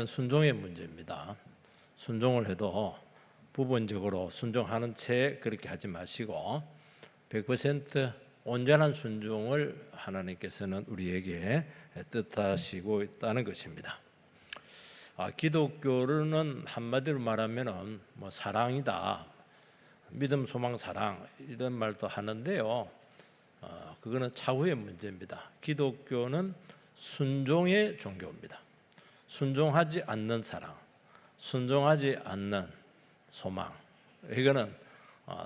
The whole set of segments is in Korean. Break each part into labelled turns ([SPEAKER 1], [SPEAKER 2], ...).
[SPEAKER 1] 순종의 문제입니다. 순종을 해도 부분적으로 순종하는 채 그렇게 하지 마시고 100% 온전한 순종을 하나님께서는 우리에게 뜻하시고 있다는 것입니다. 기독교는 한마디로 말하면 사랑이다, 믿음, 소망, 사랑 이런 말도 하는데요. 그거는 차후의 문제입니다. 기독교는 순종의 종교입니다. 순종하지 않는 사랑, 순종하지 않는 소망, 이거는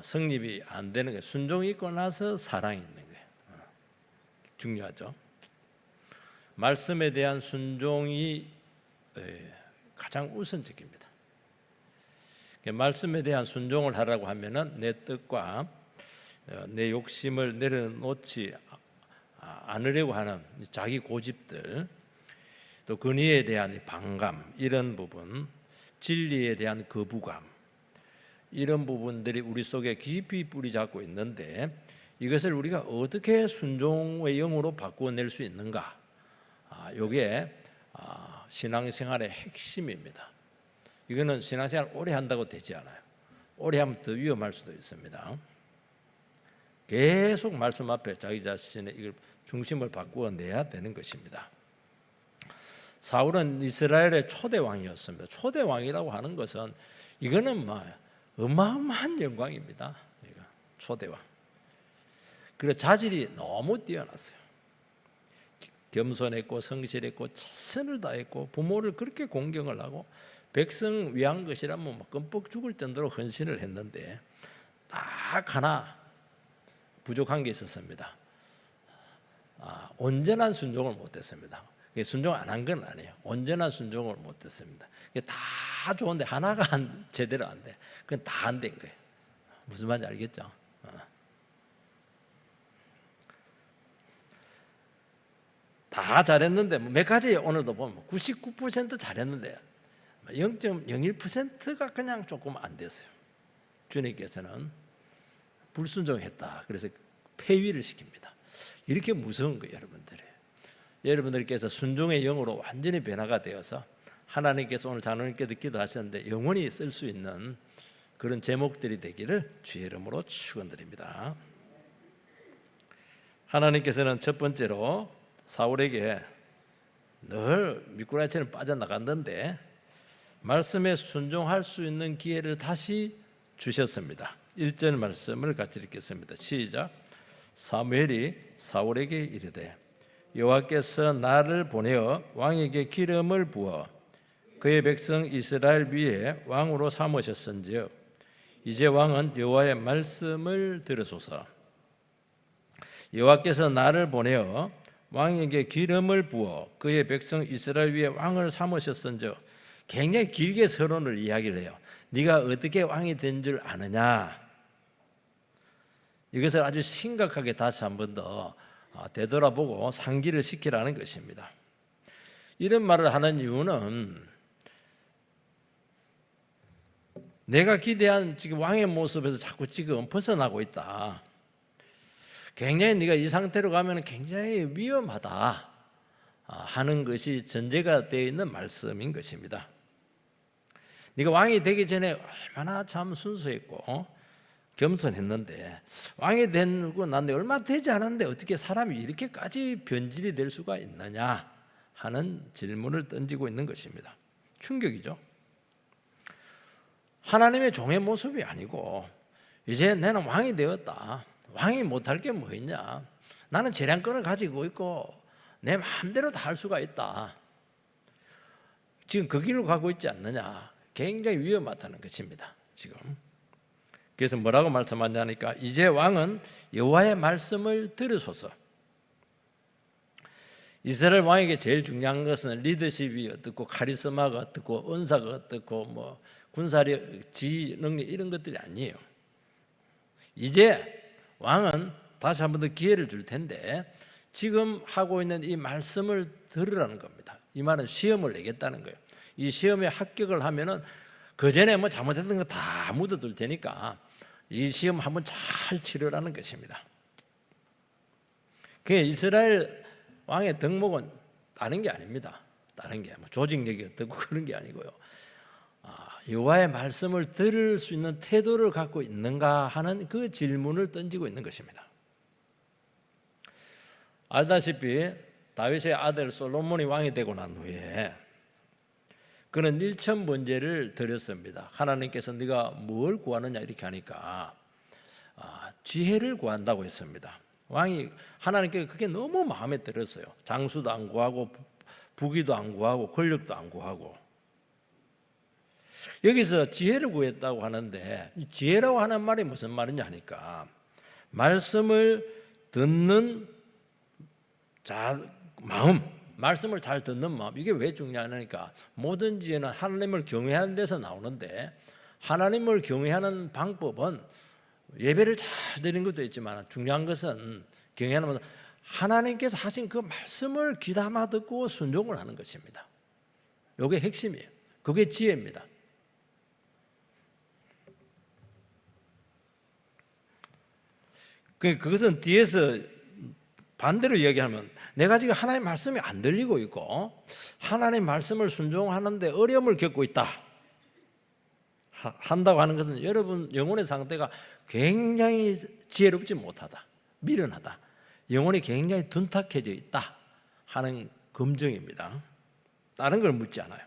[SPEAKER 1] 성립이 안 되는 거예요. 순종이 있고 나서 사랑이 있는 거예요. 중요하죠. 말씀에 대한 순종이 가장 우선적입니다. 말씀에 대한 순종을 하라고 하면은 내 뜻과 내 욕심을 내려놓지 않으려고 하는 자기 고집들, 또 근위에 대한 반감, 이런 부분, 진리에 대한 거부감, 이런 부분들이 우리 속에 깊이 뿌리 잡고 있는데 이것을 우리가 어떻게 순종의 영으로 바꾸어낼 수 있는가? 이게 신앙생활의 핵심입니다. 이거는 신앙생활 오래 한다고 되지 않아요. 오래 하면 더 위험할 수도 있습니다. 계속 말씀 앞에 자기 자신의 이걸 중심을 바꾸어내야 되는 것입니다. 사울은 이스라엘의 초대 왕이었습니다. 초대 왕이라고 하는 것은 이거는 어마어마한 영광입니다. 초대 왕. 그리고 자질이 너무 뛰어났어요. 겸손했고 성실했고 최선을 다했고 부모를 그렇게 공경을 하고 백성 위한 것이라면 끔뻑 죽을 정도로 헌신을 했는데 딱 하나 부족한 게 있었습니다. 온전한 순종을 못했습니다. 순종 안 한 건 아니에요. 온전한 순종을 못했습니다. 다 좋은데 하나가 제대로 안 돼. 그건 다 안 된 거예요. 무슨 말인지 알겠죠? 다 잘했는데 몇 가지 오늘도 보면 99% 잘했는데 0.01%가 그냥 조금 안 됐어요. 주님께서는 불순종했다. 그래서 폐위를 시킵니다. 이렇게 무서운 거예요, 여러분들이. 여러분들께서 순종의 영으로 완전히 변화가 되어서 하나님께서 오늘 장로님께도 기도하셨는데 영원히 쓸 수 있는 그런 제목들이 되기를 주의 이름으로 축원드립니다. 하나님께서는 첫 번째로 사울에게 늘 미꾸라지처럼 빠져나갔는데 말씀에 순종할 수 있는 기회를 다시 주셨습니다. 1절 말씀을 같이 읽겠습니다. 시작. 사무엘이 사울에게 이르되 여호와께서 나를 보내어 왕에게 기름을 부어 그의 백성 이스라엘 위에 왕으로 삼으셨은즉 이제 왕은 여호와의 말씀을 들으소서. 여호와께서 나를 보내어 왕에게 기름을 부어 그의 백성 이스라엘 위에 왕을 삼으셨은즉, 굉장히 길게 서론을 이야기를 해요. 네가 어떻게 왕이 된 줄 아느냐? 이것을 아주 심각하게 다시 한 번 더 되돌아보고 상기를 시키라는 것입니다. 이런 말을 하는 이유는 내가 기대한 지금 왕의 모습에서 자꾸 지금 벗어나고 있다. 굉장히 네가 이 상태로 가면 굉장히 위험하다 하는 것이 전제가 되어 있는 말씀인 것입니다. 네가 왕이 되기 전에 얼마나 참 순수했고 겸손했는데 왕이 되고 난데 얼마 되지 않았는데 어떻게 사람이 이렇게까지 변질이 될 수가 있느냐 하는 질문을 던지고 있는 것입니다. 충격이죠. 하나님의 종의 모습이 아니고 이제 나는 왕이 되었다. 왕이 못할 게 뭐 있냐? 나는 재량권을 가지고 있고 내 마음대로 다 할 수가 있다. 지금 그 길로 가고 있지 않느냐? 굉장히 위험하다는 것입니다. 지금. 그래서 뭐라고 말씀하냐니까 이제 왕은 여호와의 말씀을 들으소서. 이스라엘 왕에게 제일 중요한 것은 리더십이 어떻고 카리스마가 어떻고 은사가 어떻고 군사력, 지휘 능력 이런 것들이 아니에요. 이제 왕은 다시 한 번 더 기회를 줄 텐데 지금 하고 있는 이 말씀을 들으라는 겁니다. 이 말은 시험을 내겠다는 거예요. 이 시험에 합격을 하면은 그 전에 잘못했던 거 다 묻어둘 테니까 이 시험 한번 잘 치르라는 것입니다. 그 이스라엘 왕의 덕목은 다른 게 아닙니다. 다른 게 조직력이 어떻고 그런 게 아니고요. 여호와의 말씀을 들을 수 있는 태도를 갖고 있는가 하는 그 질문을 던지고 있는 것입니다. 알다시피 다윗의 아들 솔로몬이 왕이 되고 난 후에 그는 일천번제를 드렸습니다. 하나님께서 네가 뭘 구하느냐 이렇게 하니까 지혜를 구한다고 했습니다. 왕이 하나님께 그게 너무 마음에 들었어요. 장수도 안 구하고 부귀도 안 구하고 권력도 안 구하고. 여기서 지혜를 구했다고 하는데 이 지혜라고 하는 말이 무슨 말이냐 하니까 말씀을 듣는 마음, 말씀을 잘 듣는 마음, 이게 왜 중요하니까 모든 지혜는 하나님을 경외하는 데서 나오는데 하나님을 경외하는 방법은 예배를 잘 드리는 것도 있지만 중요한 것은 경외하는 것은 하나님께서 하신 그 말씀을 귀담아 듣고 순종을 하는 것입니다. 이게 핵심이에요. 그게 지혜입니다. 그것은 뒤에서 반대로 이야기하면 내가 지금 하나님의 말씀이 안 들리고 있고 하나님의 말씀을 순종하는데 어려움을 겪고 있다 한다고 하는 것은 여러분 영혼의 상태가 굉장히 지혜롭지 못하다, 미련하다, 영혼이 굉장히 둔탁해져 있다 하는 검증입니다. 다른 걸 묻지 않아요.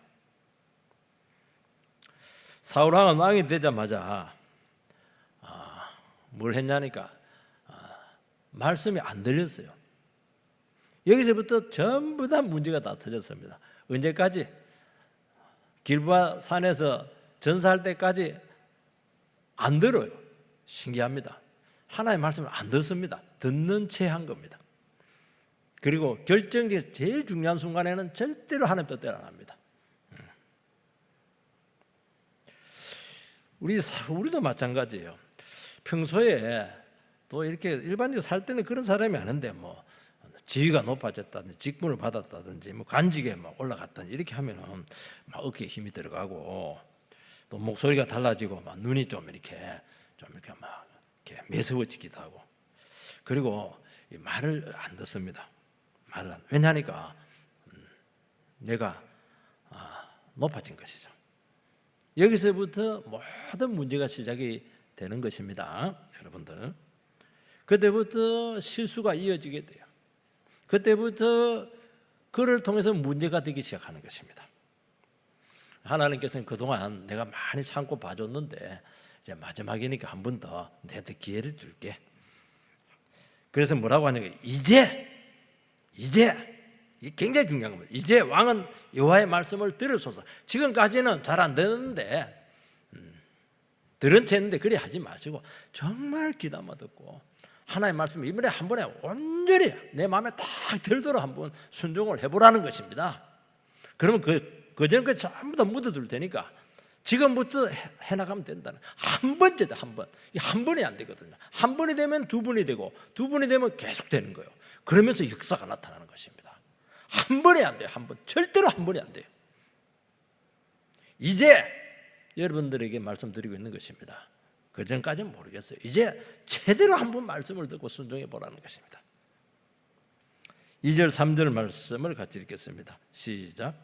[SPEAKER 1] 사울왕은 왕이 되자마자 뭘 했냐니까 말씀이 안 들렸어요. 여기서부터 전부 다 문제가 다 터졌습니다. 언제까지? 길보아 산에서 전사할 때까지 안 들어요. 신기합니다. 하나님의 말씀을 안 듣습니다. 듣는 채 한 겁니다. 그리고 결정적인 제일 중요한 순간에는 절대로 하나님 뜻대로 안 합니다. 우리도 마찬가지예요. 평소에 또 이렇게 일반적으로 살 때는 그런 사람이 아닌데 지위가 높아졌다든지 직분을 받았다든지 관직에 올라갔다든지 이렇게 하면은 막 어깨에 힘이 들어가고 또 목소리가 달라지고 막 눈이 좀 이렇게 막 이렇게 매서워지기도 하고 그리고 말을 안 듣습니다. 왜냐하니까 내가 높아진 것이죠. 여기서부터 모든 문제가 시작이 되는 것입니다. 여러분들 그때부터 실수가 이어지게 돼요. 그때부터 그를 통해서 문제가 되기 시작하는 것입니다. 하나님께서는 그동안 내가 많이 참고 봐줬는데 이제 마지막이니까 한 번 더 내한테 기회를 줄게. 그래서 뭐라고 하냐면 이제 이게 굉장히 중요한 겁니다. 이제 왕은 여호와의 말씀을 들으소서. 지금까지는 잘 안 되는데 들은 채 했는데 그리 하지 마시고 정말 귀담아 듣고 하나님의 말씀을 이번에 한 번에 온전히 내 마음에 딱 들도록 한번 순종을 해보라는 것입니다. 그러면 그 전까지 전부 다 묻어둘 테니까 지금부터 해나가면 된다는 한 번째다. 한 번이 안 되거든요. 한 번이 되면 두 번이 되고 두 번이 되면 계속 되는 거예요. 그러면서 역사가 나타나는 것입니다. 한 번이 안 돼요. 절대로 한 번이 안 돼요. 이제 여러분들에게 말씀드리고 있는 것입니다. 그 전까지는 모르겠어요. 이제 제대로 한번 말씀을 듣고 순종해 보라는 것입니다. 2절 3절 말씀을 같이 읽겠습니다. 시작.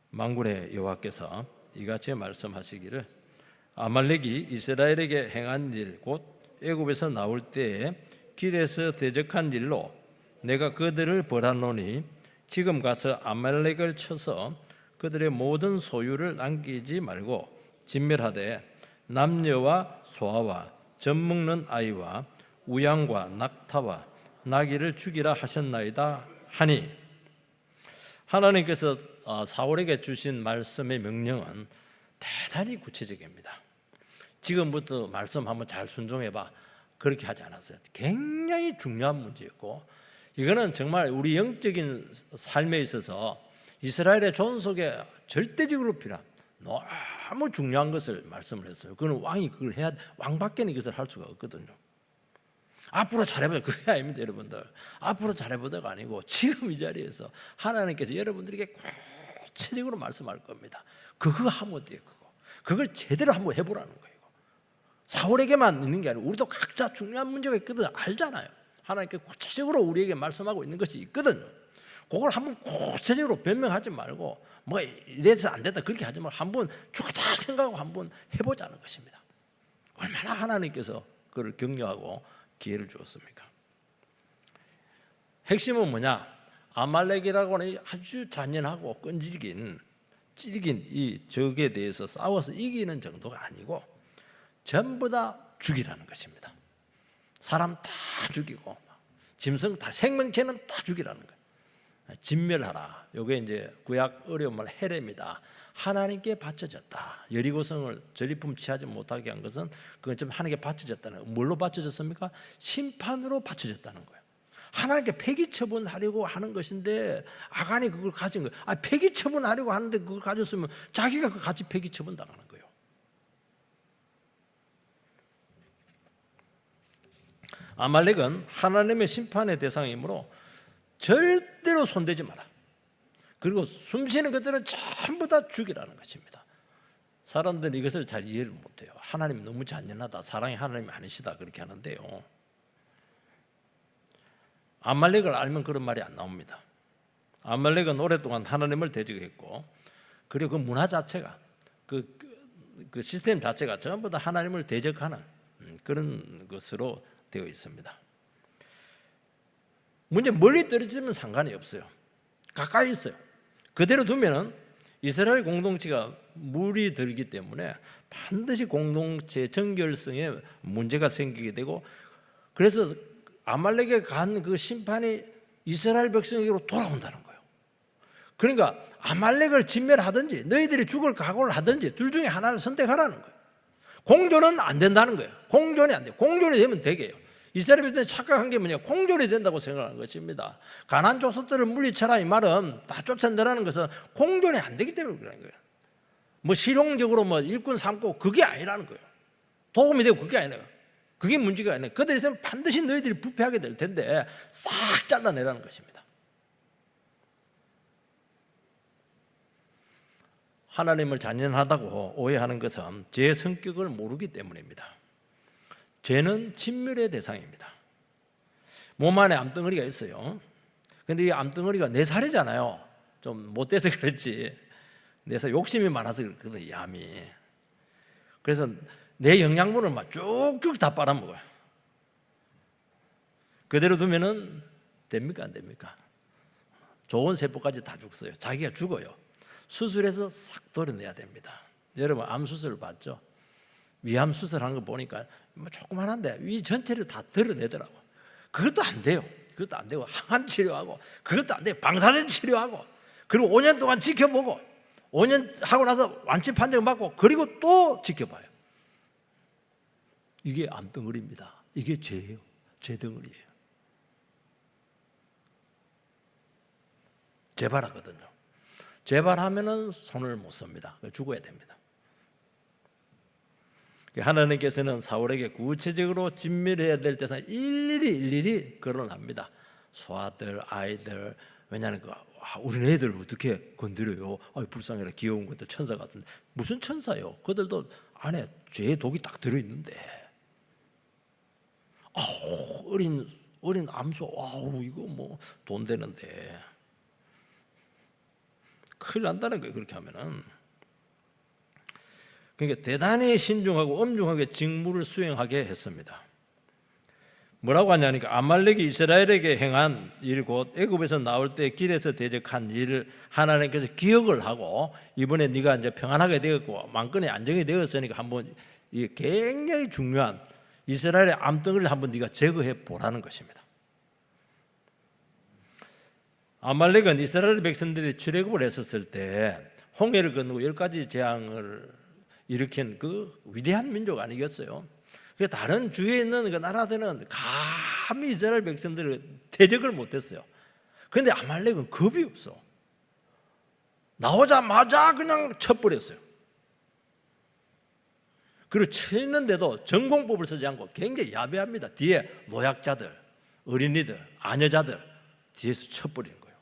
[SPEAKER 1] 만군의 여호와께서 이같이 말씀하시기를 아말렉이 이스라엘에게 행한 일 곧 애굽에서 나올 때에 길에서 대적한 일로 내가 그들을 벌하노니 지금 가서 아말렉을 쳐서 그들의 모든 소유를 남기지 말고 진멸하되 남녀와 소아와 젖먹는 아이와 우양과 낙타와 나귀를 죽이라 하셨나이다 하니 하나님께서 사울에게 주신 말씀의 명령은 대단히 구체적입니다. 지금부터 말씀 한번 잘 순종해봐 그렇게 하지 않았어요. 굉장히 중요한 문제였고 이거는 정말 우리 영적인 삶에 있어서 이스라엘의 존속에 절대적으로 필요한 너무 중요한 것을 말씀을 했어요. 그건 왕이 그걸 해야 왕밖에는 이것을 할 수가 없거든요. 앞으로 잘해보자 그게 아닙니다. 여러분들 앞으로 잘해보자가 아니고 지금 이 자리에서 하나님께서 여러분들에게 구체적으로 말씀할 겁니다. 그거 하면 어때요? 그걸 제대로 한번 해보라는 거예요. 사울에게만 있는 게 아니고 우리도 각자 중요한 문제가 있거든 알잖아요. 하나님께 구체적으로 우리에게 말씀하고 있는 것이 있거든요. 그걸 한번 구체적으로 변명하지 말고 뭐 이래서 안 됐다 그렇게 하지 말고 한번 죽었다 생각하고 한번 해보자는 것입니다. 얼마나 하나님께서 그를 격려하고 기회를 주었습니까? 핵심은 뭐냐? 아말렉이라고 하는 아주 잔인하고 끈질긴 이 적에 대해서 싸워서 이기는 정도가 아니고 전부 다 죽이라는 것입니다. 사람 다 죽이고 짐승 다 생명체는 다 죽이라는 거예요. 진멸하라. 이게 이제 구약 어려운 말 헤렘이다. 하나님께 바쳐졌다. 여리고성을 전리품 취하지 못하게 한 것은 그건 좀 하나님께 바쳐졌다는 거예요. 뭘로 바쳐졌습니까? 심판으로 바쳐졌다는 거예요. 하나님께 폐기 처분하려고 하는 것인데 아간이 그걸 가진 거예요. 폐기 처분하려고 하는데 그걸 가졌으면 자기가 그 같이 폐기 처분 당하는 거예요. 아말렉은 하나님의 심판의 대상이므로 절대로 손대지 마라. 그리고 숨쉬는 것들은 전부 다 죽이라는 것입니다. 사람들은 이것을 잘 이해를 못해요. 하나님이 너무 잔인하다, 사랑이 하나님이 아니시다 그렇게 하는데요. 아말렉을 알면 그런 말이 안 나옵니다. 아말렉은 오랫동안 하나님을 대적했고 그리고 그 문화 자체가 그 시스템 자체가 전부 다 하나님을 대적하는 그런 것으로 되어 있습니다. 문제 멀리 떨어지면 상관이 없어요. 가까이 있어요. 그대로 두면은 이스라엘 공동체가 물이 들기 때문에 반드시 공동체 정결성에 문제가 생기게 되고 그래서 아말렉에 간 그 심판이 이스라엘 백성에게로 돌아온다는 거예요. 그러니까 아말렉을 진멸하든지 너희들이 죽을 각오를 하든지 둘 중에 하나를 선택하라는 거예요. 공존은 안 된다는 거예요. 공존이 안 돼요. 공존이 되면 되게요. 이스라엘 백성이 착각한 게 뭐냐? 공존이 된다고 생각하는 것입니다. 가나안 족속들을 물리쳐라 이 말은 다 쫓아낸다는 것은 공존이 안 되기 때문에 그러는 거예요. 뭐 실용적으로 뭐 일꾼 삼고 그게 아니라는 거예요. 도움이 되고 그게 아니에요. 그게 문제가 아니에요. 그들이 있으면 반드시 너희들이 부패하게 될 텐데 싹 잘라내라는 것입니다. 하나님을 잔인하다고 오해하는 것은 죄의 성격을 모르기 때문입니다. 죄는 진멸의 대상입니다. 몸 안에 암덩어리가 있어요. 그런데 이 암덩어리가 내 살이잖아요. 좀 못돼서 그렇지. 내 살 욕심이 많아서 그렇거든, 이 암이. 그래서 내 영양분을 막 쭉쭉 다 빨아먹어요. 그대로 두면은 됩니까 안 됩니까? 좋은 세포까지 다 죽어요. 자기가 죽어요. 수술해서 싹 도려내야 됩니다. 여러분 암 수술 봤죠? 위암 수술하는 거 보니까 뭐 조그만한데 위 전체를 다 드러내더라고. 그것도 안 돼요. 그것도 안 되고 항암 치료하고 그것도 안 돼요. 방사선 치료하고 그리고 5년 동안 지켜보고 5년 하고 나서 완치 판정 받고 그리고 또 지켜봐요. 이게 암덩어리입니다. 이게 죄예요. 죄덩어리예요. 재발하거든요. 재발하면은 손을 못 씁니다. 죽어야 됩니다. 하나님께서는 사울에게 구체적으로 진멸해야 될 대상 일일이 거론합니다. 소아들, 아이들. 왜냐하면 우리 애들 어떻게 건드려요? 불쌍해라, 귀여운 것들 천사 같은데. 무슨 천사요? 그들도 안에 죄의 독이 딱 들어있는데. 어린 암소, 이거 뭐 돈 되는데. 큰일 난다는 거예요, 그렇게 하면은. 그러니까 대단히 신중하고 엄중하게 직무를 수행하게 했습니다. 뭐라고 하냐니까 아말렉이 이스라엘에게 행한 일 곧 애굽에서 나올 때 길에서 대적한 일을 하나님께서 기억을 하고 이번에 네가 이제 평안하게 되었고 만건의 안정이 되었으니까 한번 이 굉장히 중요한 이스라엘의 암덩어리를 한번 네가 제거해 보라는 것입니다. 아말렉은 이스라엘 백성들이 출애굽을 했었을 때 홍해를 건너고 10가지 재앙을 일으킨 그 위대한 민족 아니겠어요? 다른 주위에 있는 그 나라들은 감히 이스라엘 백성들을 대적을 못했어요. 그런데 아말렉은 겁이 없어. 나오자마자 그냥 쳐버렸어요. 그리고 치는데도 전공법을 쓰지 않고 굉장히 야비합니다. 뒤에 노약자들, 어린이들, 아녀자들 뒤에서 쳐버리는 거예요.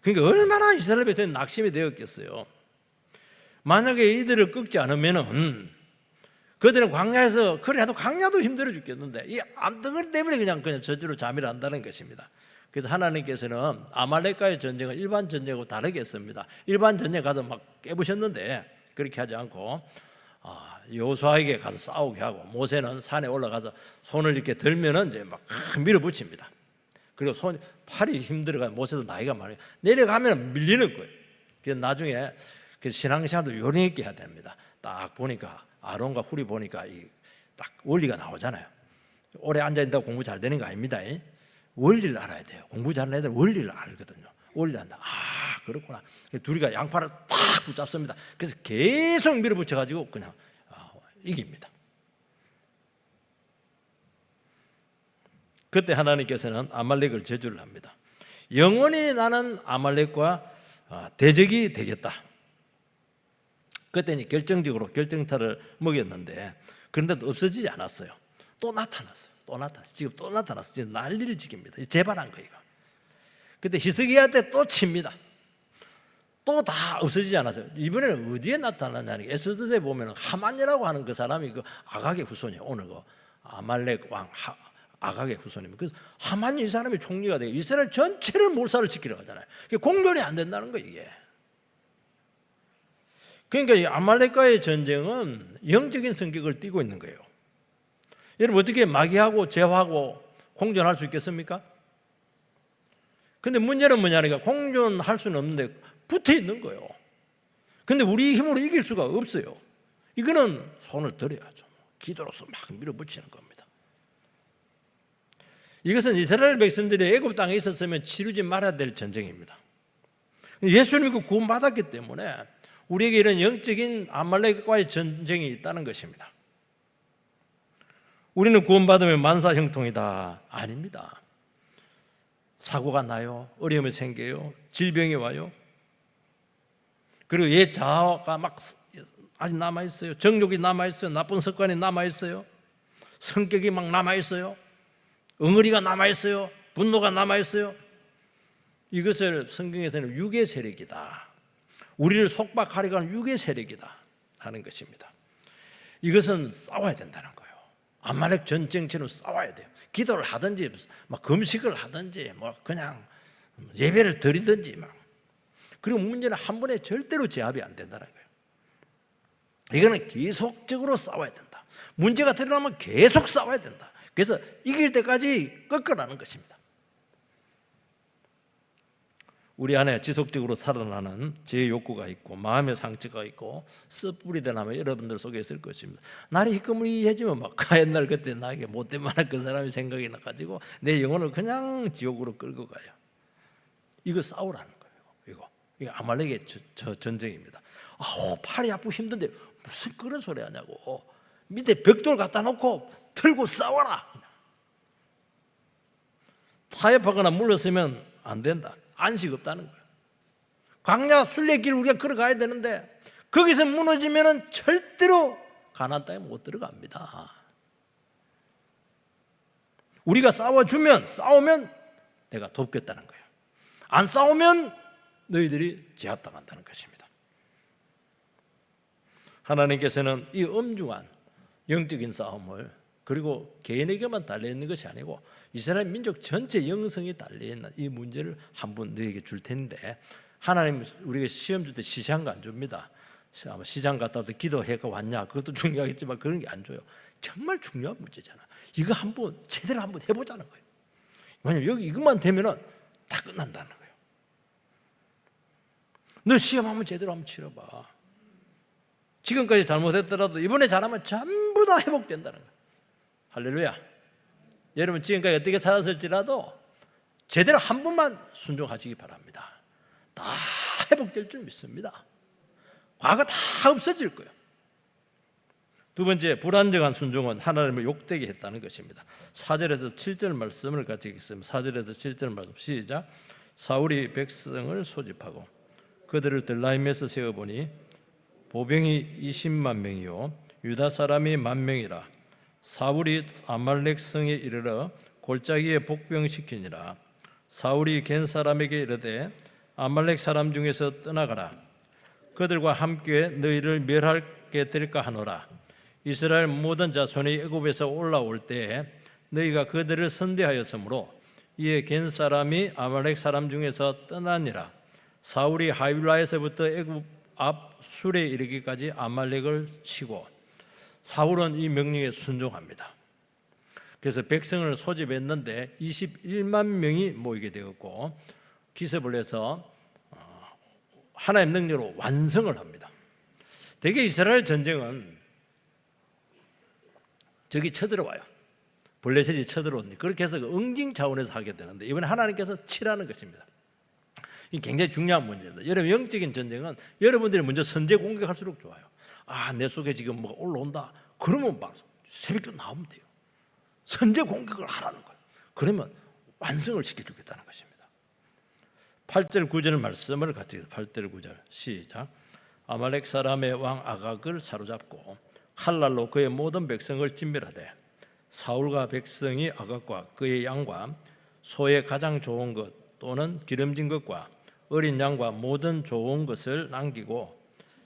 [SPEAKER 1] 그러니까 얼마나 이스라엘 백성이 낙심이 되었겠어요. 만약에 이들을 꺾지 않으면은 그들은 광야에서 그래도 광야도 힘들어 죽겠는데 이 암덩어리 때문에 그냥 저주로 잠이를 한다는 것입니다. 그래서 하나님께서는 아말렉과의 전쟁은 일반 전쟁하고 다르게 했습니다. 일반 전쟁 가서 막 깨부셨는데 그렇게 하지 않고 여호수아에게 가서 싸우게 하고, 모세는 산에 올라가서 손을 이렇게 들면은 이제 막 밀어붙입니다. 그리고 팔이 힘들어가, 모세도 나이가 많아요. 내려가면 밀리는 거예요. 그래서 나중에 신앙생활도 요령 있게 해야 됩니다. 딱 보니까 아론과 훌이 보니까 딱 원리가 나오잖아요. 오래 앉아 있다고 공부 잘 되는 거 아닙니다. 원리를 알아야 돼요. 공부 잘하는 애들 원리를 알거든요. 원리를 안다. 그렇구나. 둘이가 양팔을 딱 붙잡습니다. 그래서 계속 밀어붙여가지고 그냥 이깁니다. 그때 하나님께서는 아말렉을 저주를 합니다. 영원히 나는 아말렉과 대적이 되겠다. 그때는 결정적으로 결정타를 먹였는데, 그런데도 없어지지 않았어요. 또 나타났어요. 지금 또 나타났어요. 지금 난리를 지깁니다. 재발한 거예요. 그때 히스기야한테 또 칩니다. 또 다 없어지지 않았어요. 이번에는 어디에 나타났냐니, 에스더에 보면 하만이라고 하는 그 사람이 그 아각의 후손이에요. 오늘 그 아말렉 왕 아각의 후손입니다. 그래서 하만이 이 사람이 총리가 되고 이스라엘 전체를 몰살을 시키려고 하잖아요. 공존이 안 된다는 거예요, 이게. 그러니까 이 아말렉과의 전쟁은 영적인 성격을 띠고 있는 거예요. 여러분, 어떻게 마귀하고 제화하고 공존할 수 있겠습니까? 근데 문제는 뭐냐니까, 공존할 수는 없는데 붙어 있는 거예요. 근데 우리 힘으로 이길 수가 없어요. 이거는 손을 들어야죠. 기도로서 막 밀어붙이는 겁니다. 이것은 이스라엘 백성들이 애굽 땅에 있었으면 치르지 말아야 될 전쟁입니다. 예수님이 구원받았기 때문에 우리에게 이런 영적인 아말렉과의 전쟁이 있다는 것입니다. 우리는 구원받으면 만사형통이다. 아닙니다. 사고가 나요. 어려움이 생겨요. 질병이 와요. 그리고 옛 자아가 막 아직 남아있어요. 정욕이 남아있어요. 나쁜 습관이 남아있어요. 성격이 막 남아있어요. 엉어리가 남아있어요. 분노가 남아있어요. 이것을 성경에서는 육의 세력이다. 우리를 속박하려고 하는 육의 세력이다 하는 것입니다. 이것은 싸워야 된다는 거예요. 아말렉 전쟁처럼 싸워야 돼요. 기도를 하든지 막 금식을 하든지 뭐 그냥 예배를 드리든지 막. 그리고 문제는 한 번에 절대로 제압이 안 된다는 거예요. 이거는 계속적으로 싸워야 된다. 문제가 드러나면 계속 싸워야 된다. 그래서 이길 때까지 꺾으라는 것입니다. 우리 안에 지속적으로 살아나는 제 욕구가 있고 마음의 상처가 있고 썩뿌리 된 아마 여러분들 속에 있을 것입니다. 날이 희끄무리해지면 막 옛날 그때 나에게 못된 말한 그 사람이 생각이 나가지고 내 영혼을 그냥 지옥으로 끌고 가요. 이거 싸우라는 거예요. 이거 아말렉의 전쟁입니다. 팔이 아프고 힘든데 무슨 그런 소리 하냐고. 밑에 벽돌 갖다 놓고 들고 싸워라. 타협하거나 물러서면 안 된다. 안식 없다는 거예요. 광야 순례길 우리가 걸어가야 되는데 거기서 무너지면 절대로 가나안 땅에 못 들어갑니다. 우리가 싸우면 내가 돕겠다는 거예요. 안 싸우면 너희들이 제압당한다는 것입니다. 하나님께서는 이 엄중한 영적인 싸움을, 그리고 개인에게만 달려있는 것이 아니고 이스라엘 민족 전체 영성이 달려있는 이 문제를 한 번 너에게 줄 텐데, 하나님 우리가 시험 줄 때 시시한 거 안 줍니다. 시장 갔다 올 때 기도해가 왔냐, 그것도 중요하겠지만 그런 게 안 줘요. 정말 중요한 문제잖아. 이거 한번 제대로 한번 해보자는 거예요. 왜냐면 여기 이것만 되면은 다 끝난다는 거예요. 너 시험 한번 제대로 한번 치러봐. 지금까지 잘못했더라도 이번에 잘하면 전부 다 회복된다는 거예요. 할렐루야. 여러분, 지금까지 어떻게 살았을지라도 제대로 한 번만 순종하시기 바랍니다. 다 회복될 줄 믿습니다. 과거 다 없어질 거예요. 두 번째, 불안정한 순종은 하나님을 욕되게 했다는 것입니다. 4절에서 7절 말씀을 같이 읽겠습니다. 4절에서 7절 말씀 시작. 사울이 백성을 소집하고 그들을 들라임에서 세어보니 보병이 20만 명이요 유다 사람이 10,000명이라. 사울이 아말렉 성에 이르러 골짜기에 복병시키니라. 사울이 겐 사람에게 이르되 아말렉 사람 중에서 떠나가라. 그들과 함께 너희를 멸하게 될까 하노라. 이스라엘 모든 자손이 애굽에서 올라올 때에 너희가 그들을 선대하였으므로 이에 겐 사람이 아말렉 사람 중에서 떠나니라. 사울이 하윌라에서부터 애굽 앞 술에 이르기까지 아말렉을 치고, 사울은 이 명령에 순종합니다. 그래서 백성을 소집했는데 21만 명이 모이게 되었고, 기습을 해서 하나님 능력으로 완성을 합니다. 대개 이스라엘 전쟁은 적이 쳐들어와요. 블레셋이 쳐들어오니 그렇게 해서 응징 차원에서 하게 되는데, 이번에 하나님께서 치라는 것입니다. 이 굉장히 중요한 문제입니다. 여러분, 영적인 전쟁은 여러분들이 먼저 선제 공격할수록 좋아요. 내 속에 지금 뭐가 올라온다, 그러면 막 새벽에 나오면 돼요. 선제 공격을 하라는 거예요. 그러면 완성을 시켜주겠다는 것입니다. 8절 9절 말씀을 같이 8절 9절 시작. 아말렉 사람의 왕 아각을 사로잡고 칼날로 그의 모든 백성을 진멸하되, 사울과 백성이 아각과 그의 양과 소의 가장 좋은 것 또는 기름진 것과 어린 양과 모든 좋은 것을 남기고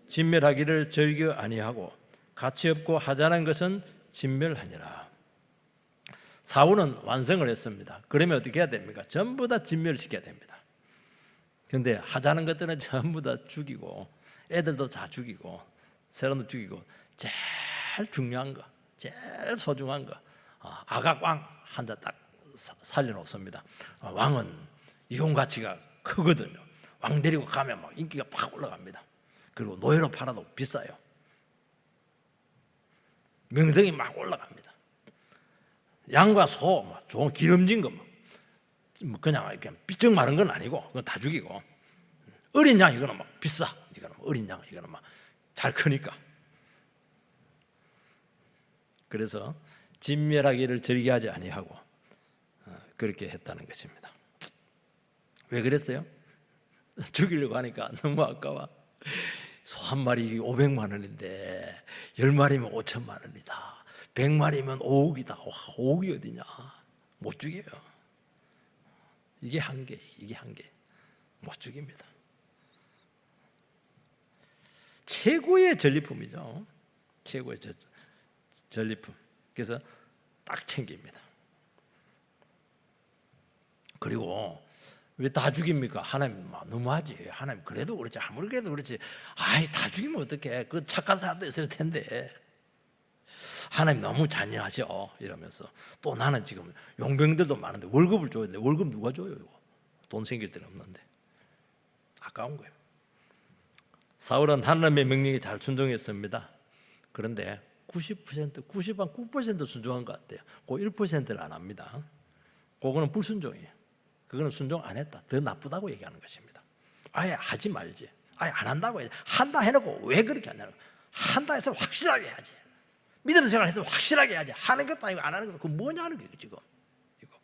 [SPEAKER 1] 진멸하기를 즐겨 아니하고 가치 없고 하찮은 것은 진멸하니라. 사울은 완성을 했습니다. 그러면 어떻게 해야 됩니까? 전부 다 진멸시켜야 됩니다. 그런데 하찮은 것들은 전부 다 죽이고, 애들도 다 죽이고, 사람도 죽이고, 제일 중요한 거, 제일 소중한 거, 아각 왕 한자 딱 살려놓습니다. 왕은 이용 가치가 크거든요. 왕 데리고 가면 막 인기가 팍 올라갑니다. 그리고 노예로 팔아도 비싸요. 명성이 막 올라갑니다. 양과 소, 막 좋은 기름진 거, 그냥 이렇게 삐쩍 마른 건 아니고 그건 다 죽이고, 어린 양 이거는 막 비싸. 이거는 어린 양 이거는 막 잘 크니까. 그래서 진멸하기를 즐겨하지 아니하고 그렇게 했다는 것입니다. 왜 그랬어요? 죽이려고 하니까 너무 아까워. 소 한 마리 500만 원인데 10마리면 5천만 원이다. 100마리면 5억이다. 5억이 어디냐? 못 죽여요. 이게 한계, 이게 한계. 못 죽입니다. 최고의 전리품이죠. 최고의 전리품. 그래서 딱 챙깁니다. 그리고 왜 다 죽입니까? 하나님 너무하지. 하나님 그래도 그렇지, 아무리 그래도 그렇지. 다 죽이면 어떡해? 그 착한 사람도 있을 텐데. 하나님 너무 잔인하셔. 이러면서 또 나는 지금 용병들도 많은데 월급을 줘야 되는데 월급 누가 줘요? 이거 돈 생길 때는 없는데. 아까운 거예요. 사울은 하나님의 명령에 잘 순종했습니다. 그런데 90% 순종한 것 같아요. 그 1%를 안 합니다. 그거는 불순종이에요. 그거는 순종 안 했다. 더 나쁘다고 얘기하는 것입니다. 아예 하지 말지. 아예 안 한다고 해야지. 한다 해놓고 왜 그렇게 하냐고. 한다 해서 확실하게 해야지. 믿음 생활해서 확실하게 해야지. 하는 것도 아니고 안 하는 것도, 그거 뭐냐 하는 거예요 지금. 이거.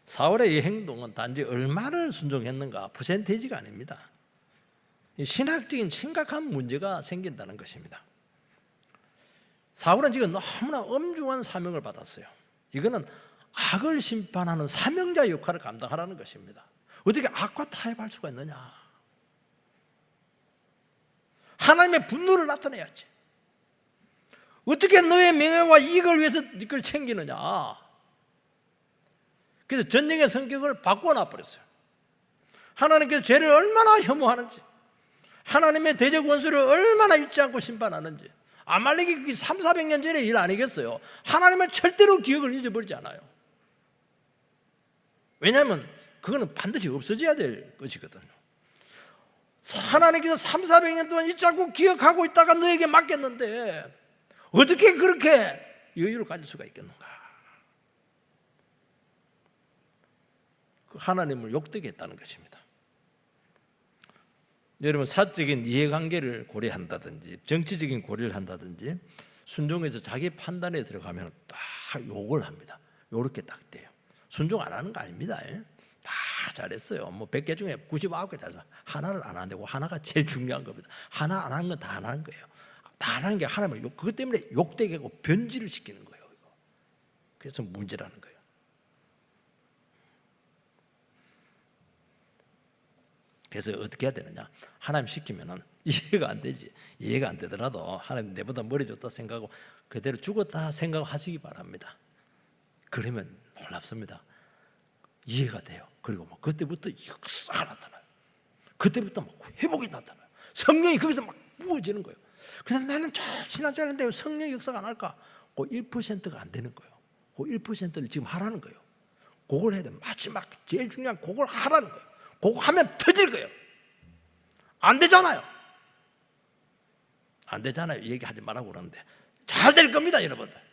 [SPEAKER 1] 사울의 이 행동은 단지 얼마를 순종했는가 퍼센테이지가 아닙니다. 신학적인 심각한 문제가 생긴다는 것입니다. 사울은 지금 너무나 엄중한 사명을 받았어요. 이거는 악을 심판하는 사명자 역할을 감당하라는 것입니다. 어떻게 악과 타협할 수가 있느냐? 하나님의 분노를 나타내야지. 어떻게 너의 명예와 이익을 위해서 이걸 챙기느냐? 그래서 전쟁의 성격을 바꿔놔 버렸어요. 하나님께서 죄를 얼마나 혐오하는지, 하나님의 대적 원수를 얼마나 잊지 않고 심판하는지. 아말렉이 그게 300-400년 전의 일 아니겠어요? 하나님은 절대로 기억을 잊어버리지 않아요. 왜냐하면 그거는 반드시 없어져야 될 것이거든요. 하나님께서 300-400년 동안 잊지 않고 기억하고 있다가 너에게 맡겼는데 어떻게 그렇게 여유를 가질 수가 있겠는가? 그 하나님을 욕되게 했다는 것입니다. 여러분, 사적인 이해관계를 고려한다든지 정치적인 고려를 한다든지 순종해서 자기 판단에 들어가면 다 욕을 합니다. 요렇게 딱 돼요. 순종 안 하는 거 아닙니다. 다 잘했어요. 100개 중에 99개 잘했어요. 하나를 안 하는데, 하나가 제일 중요한 겁니다. 하나 안 하는 건 다 안 하는 거예요. 다 안 하는 게 하나님을 그것 때문에 욕되게 하고 변질을 시키는 거예요. 그래서 문제라는 거예요. 그래서 어떻게 해야 되느냐? 하나님 시키면은 이해가 안 되지. 이해가 안 되더라도 하나님 내보다 머리 좋다 생각하고 그대로 죽었다 생각하시기 바랍니다. 그러면 놀랍습니다. 이해가 돼요. 그리고 막 그때부터 역사가 나타나요. 그때부터 막 회복이 나타나요. 성령이 거기서 막 부어지는 거예요. 그래서 나는 저 신앙생활인데 성령 역사가 안 할까? 그 1%가 안 되는 거예요. 그 1%를 지금 하라는 거예요. 그걸 해야 돼. 마지막 제일 중요한 그걸 하라는 거예요. 그거 하면 터질 거예요. 안 되잖아요. 안 되잖아요. 얘기하지 말라고 그러는데 잘 될 겁니다, 여러분들.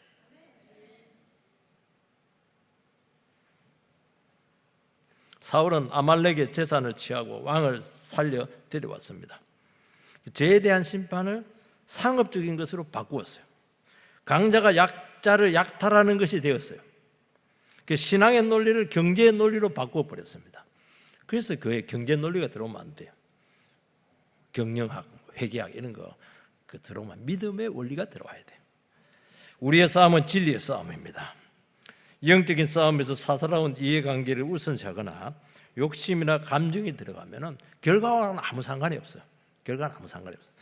[SPEAKER 1] 사울은 아말렉의 재산을 취하고 왕을 살려 데려왔습니다. 죄에 대한 심판을 상업적인 것으로 바꾸었어요. 강자가 약자를 약탈하는 것이 되었어요. 신앙의 논리를 경제의 논리로 바꾸어 버렸습니다. 그래서 그의 경제 논리가 들어오면 안 돼요. 경영학, 회계학 이런 거 들어오면 믿음의 원리가 들어와야 돼요. 우리의 싸움은 진리의 싸움입니다. 영적인 싸움에서 사사로운 이해관계를 우선시하거나 욕심이나 감정이 들어가면 결과와는 아무 상관이 없어요. 결과는 아무 상관이 없어요.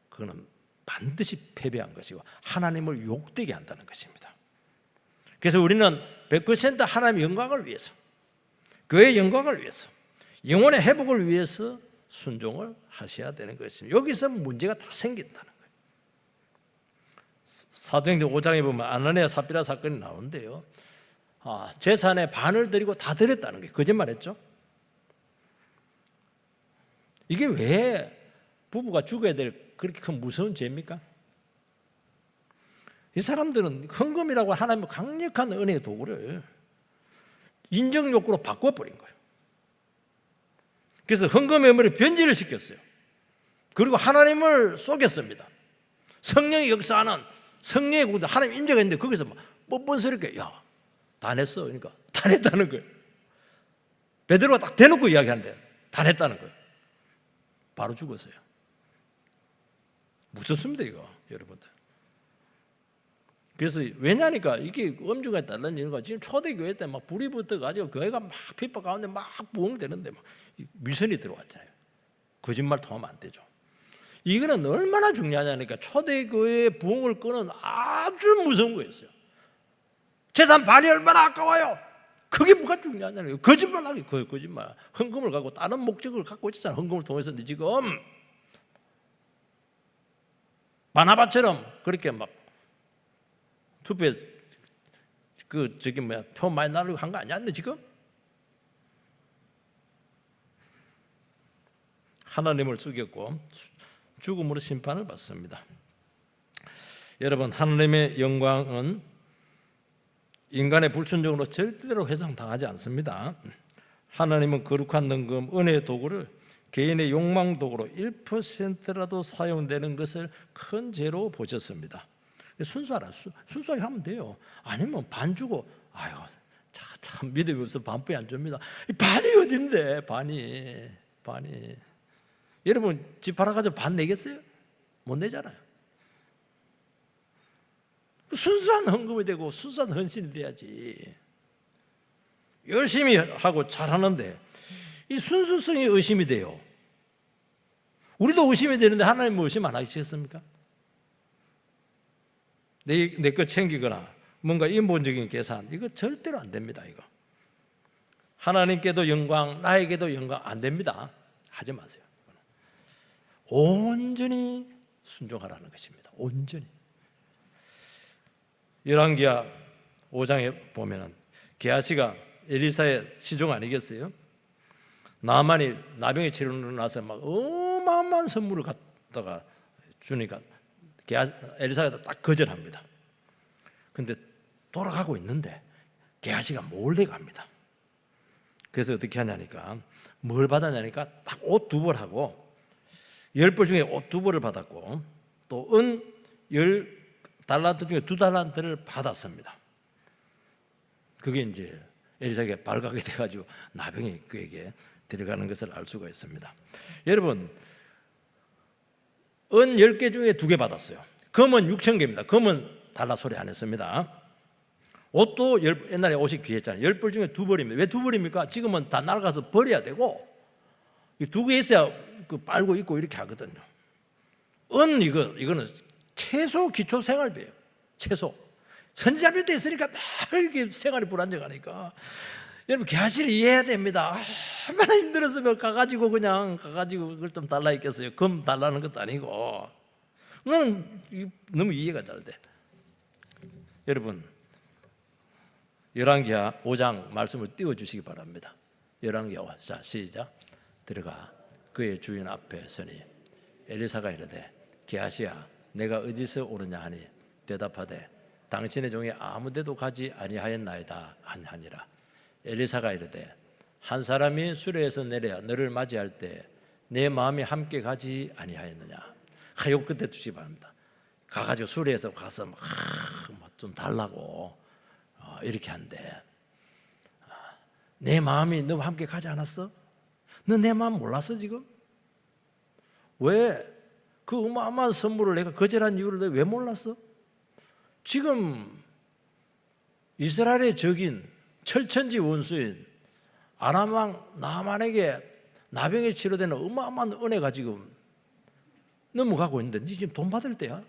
[SPEAKER 1] 그거는 반드시 패배한 것이고 하나님을 욕되게 한다는 것입니다. 그래서 우리는 100% 하나님의 영광을 위해서, 그의 영광을 위해서, 영혼의 회복을 위해서 순종을 하셔야 되는 것입니다. 여기서 문제가 다 생긴다는 거예요. 사도행전 5장에 보면 아나니아 삽비라 사건이 나오는데요. 재산의 반을 드리고 다 드렸다는 게 거짓말했죠. 이게 왜 부부가 죽어야 될 그렇게 큰 무서운 죄입니까? 이 사람들은 헌금이라고 하나님의 강력한 은혜의 도구를 인정 욕구로 바꿔버린 거예요. 그래서 헌금의 의무를 변질을 시켰어요. 그리고 하나님을 속였습니다. 성령이 역사하는 성령의 공도 하나님 임재가 있는데 거기서 막 뻔뻔스럽게 다 냈어. 그러니까 다 냈다는 거예요. 베드로가 딱 대놓고 이야기하는데 다 냈다는 거예요. 바로 죽었어요. 무섭습니다 이거 여러분들. 그래서 왜냐니까 이게 엄중하게 따르는 이유가 지금 초대교회 때 막 불이 붙어가지고 교회가 막 핍박 가운데 막 부흥되는데 막 미선이 들어왔잖아요. 거짓말 통하면 안 되죠. 이거는 얼마나 중요하냐니까 초대교회의 부흥을 끄는 아주 무서운 거였어요. 재산 반이 얼마나 아까워요. 그게 뭐가 중요하냐니까. 거짓말하기 거짓말. 헌금을 갖고 다른 목적을 갖고 있잖아. 헌금을 통해서 지금 바나바처럼 그렇게 막 투표에 표 많이 나르고 한 거 아니야? 지금? 하나님을 죽였고 죽음으로 심판을 받습니다. 여러분, 하나님의 영광은 인간의 불순종으로 절대로 회상당하지 않습니다. 하나님은 거룩한 능금, 은혜의 도구를 개인의 욕망 도구로 1%라도 사용되는 것을 큰 죄로 보셨습니다. 순수하게 하면 돼요. 아니면 반 주고 참 믿음이 없어 반뿐이 안 줍니다. 반이 어딘데 반이. 여러분 집 팔아가지고 반 내겠어요? 못 내잖아요. 순수한 헌금이 되고 순수한 헌신이 돼야지. 열심히 하고 잘하는데 이 순수성이 의심이 돼요. 우리도 의심이 되는데 하나님 의심 안 하시겠습니까? 내 거 챙기거나 뭔가 인본적인 계산 이거 절대로 안 됩니다. 이거 하나님께도 영광 나에게도 영광 안 됩니다. 하지 마세요. 온전히 순종하라는 것입니다. 온전히. 열왕기하 5장에 보면은 게하시가 엘리사의 시종 아니겠어요? 나만이 나병에 치르고 나서 막 어마어마한 선물을 갖다가 주니까 엘리사가 딱 거절합니다. 근데 돌아가고 있는데 게하시가 몰래 갑니다. 그래서 어떻게 하냐니까 뭘 받았냐니까 딱 옷 2벌 하고 10벌 중에 옷 2벌을 받았고 또 은 10달란트 중에 2달란트를 받았습니다. 그게 이제 엘리사에게 발각이 돼가지고 나병이 그에게 들어가는 것을 알 수가 있습니다. 여러분 은 10개 중에 2개 받았어요. 금은 6,000개입니다. 금은 달라 소리 안 했습니다. 옷도 옛날에 옷이 귀했잖아요. 10벌 중에 2벌입니다. 왜 2벌입니까? 지금은 다 날아가서 버려야 되고 2개 있어야 빨고 입고 이렇게 하거든요. 이거는 최소 기초 생활비예요. 최소. 선지자 밑에 있으니까 늘 이렇게 생활이 불안정하니까. 여러분, 계시를 이해해야 됩니다. 얼마나 힘들었으면 가가지고 그걸 좀 달라 했겠어요. 금 달라는 것도 아니고. 너는 너무 이해가 잘 돼. 여러분, 열왕기하 5장 말씀을 띄워주시기 바랍니다. 열왕기하, 자, 시작. 들어가 그의 주인 앞에 서니 엘리사가 이르되 게하시야 내가 어디서 오느냐 하니 대답하되 당신의 종이 아무데도 가지 아니하였나이다 하니라. 엘리사가 이르되 한 사람이 수레에서 내려 너를 맞이할 때 내 마음이 함께 가지 아니하였느냐. 요 그때 두시기 바랍니다. 가가지고 수레에서 가서 좀 달라고 이렇게 한대. 내 마음이 너와 함께 가지 않았어? 너 내 마음 몰랐어 지금? 왜 그 어마어마한 선물을 내가 거절한 이유를 왜 몰랐어? 지금 이스라엘의 적인 철천지 원수인 아람 왕 나만에게 나병에 치료되는 어마어마한 은혜가 지금 넘어가고 있는데 네 지금 돈 받을 때야?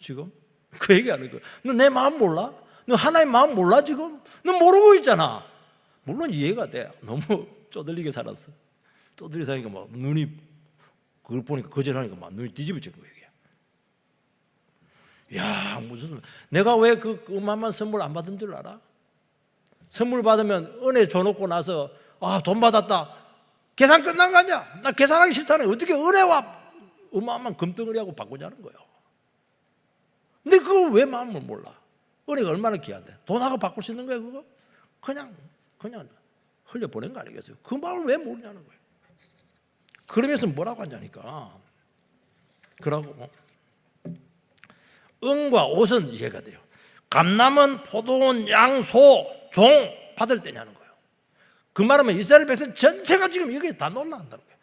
[SPEAKER 1] 지금? 그 얘기하는 거야. 너 내 마음 몰라? 너 하나님 마음 몰라 지금? 너 모르고 있잖아. 물론 이해가 돼. 너무 쪼들리게 살았어. 쪼들리게 사니까 막 눈이 그걸 보니까 거절하니까 막 눈이 뒤집어진 거예요. 야, 무슨 내가 왜 그 어마어마한 선물 안 받은 줄 알아? 선물 받으면 은혜 줘놓고 나서 돈 받았다. 계산 끝난 거 아니야? 나 계산하기 싫다네. 어떻게 은혜와 어마어마한 금덩어리하고 바꾸자는 거예요. 근데 그걸 왜 마음을 몰라? 은혜가 얼마나 귀한데 돈하고 바꿀 수 있는 거야 그거? 그냥 흘려보낸 거 아니겠어요? 그 마음을 왜 모르냐는 거예요. 그러면서 뭐라고 하냐니까. 그러고 은과 옷은 이해가 돼요. 감남은 포도원, 양, 소, 종 받을 때냐는 거예요. 그 말하면 이스라엘 백성 전체가 지금 여기에 다 놀라한다는 거예요.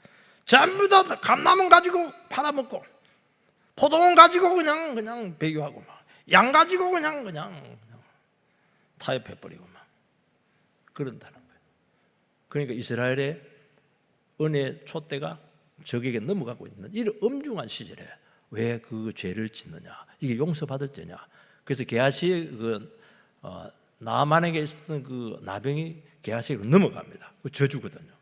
[SPEAKER 1] 전부 다 감남은 가지고 팔아먹고 포도원 가지고 그냥 배교하고 막 양 가지고 그냥 타협해버리고 막 그런다는 거예요. 그러니까 이스라엘의 은혜 촛대가 적에게 넘어가고 있는 이런 엄중한 시절에 왜 그 죄를 짓느냐? 이게 용서받을 때냐? 그래서 게하시의 나만에게 있었던 그 나병이 게하시로 넘어갑니다. 그 저주거든요.